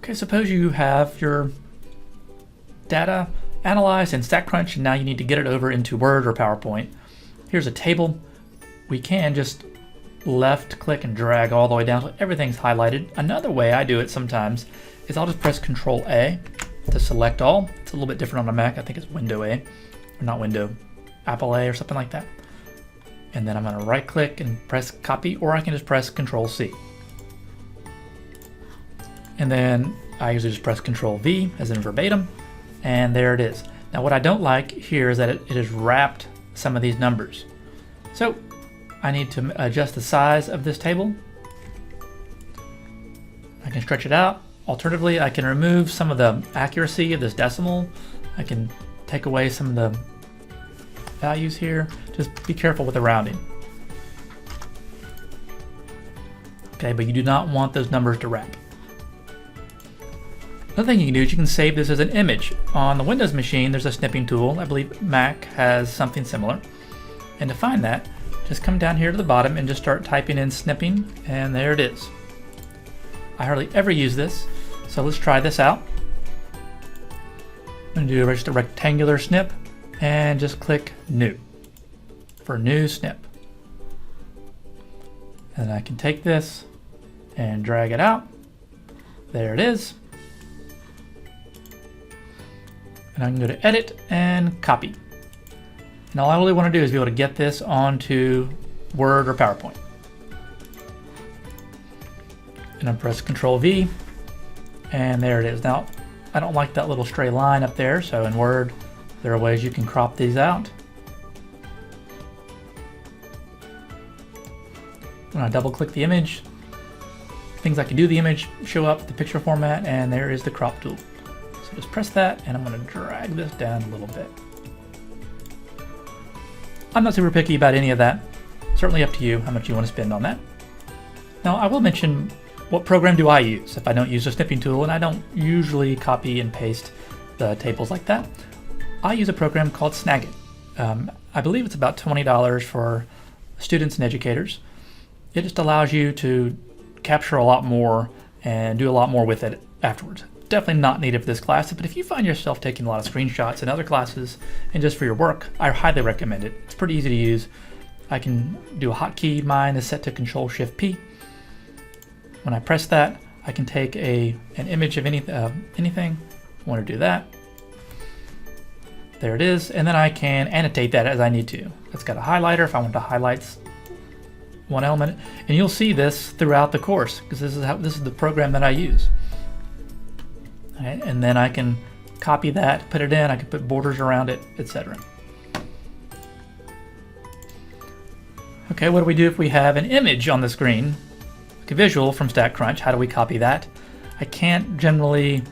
Okay, suppose you have your data analyzed in StatCrunch and now you need to get it over into Word or PowerPoint. Here's a table. We can just left click and drag all the way down so everything's highlighted. Another way I do it sometimes is I'll just press Control A to select all. It's a little bit different on a Mac. I think it's Window A, or not Window, Apple A or something like that. And then I'm going to right click and press copy, or I can just press Control C. And then I usually just press Control V as in verbatim, and there it is. Now what I don't like here is that it has wrapped some of these numbers. So I need to adjust the size of this table. I can stretch it out. Alternatively, I can remove some of the accuracy of this decimal. I can take away some of the values here. Just be careful with the rounding. Okay, but you do not want those numbers to wrap. Another thing you can do is you can save this as an image. On the Windows machine, there's a snipping tool. I believe Mac has something similar. And to find that, just come down here to the bottom and just start typing in snipping, and there it is. I hardly ever use this, so let's try this out. I'm going to do just a rectangular snip and just click New for New Snip. And I can take this and drag it out. There it is. And I can go to Edit and Copy. And all I really want to do is be able to get this onto Word or PowerPoint. And I press Control V, and there it is. Now, I don't like that little stray line up there, so in Word, there are ways you can crop these out. When I double click the image, things I can do the image show up the picture format, and there is the crop tool. So just press that, and I'm going to drag this down a little bit. I'm not super picky about any of that. Certainly up to you how much you want to spend on that. Now I will mention what program do I use if I don't use a snipping tool, and I don't usually copy and paste the tables like that. I use a program called Snagit. I believe it's about $20 for students and educators. It just allows you to capture a lot more and do a lot more with it afterwards. Definitely not needed for this class, but if you find yourself taking a lot of screenshots in other classes and just for your work, I highly recommend it. It's pretty easy to use. I can do a hotkey. Mine is set to Control-Shift-P. When I press that, I can take an image of anything. I want to do that. There it is, and then I can annotate that as I need to. It's got a highlighter if I want to highlight one element, and you'll see this throughout the course because this is the program that I use. All right, and then I can copy that, put it in, I can put borders around it, etc. Okay, what do we do if we have an image on the screen, like a visual from StatCrunch? How do we copy that? I can't generally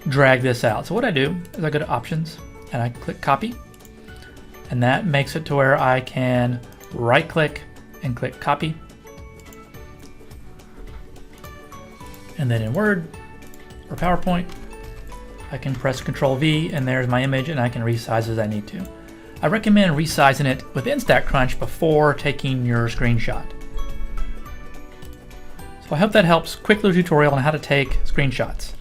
drag this out. So what I do is I go to Options and I click Copy, and that makes it to where I can right click and click Copy. And then in Word or PowerPoint, I can press Control V, and there's my image, and I can resize as I need to. I recommend resizing it within StatCrunch before taking your screenshot. So I hope that helps. Quick little tutorial on how to take screenshots.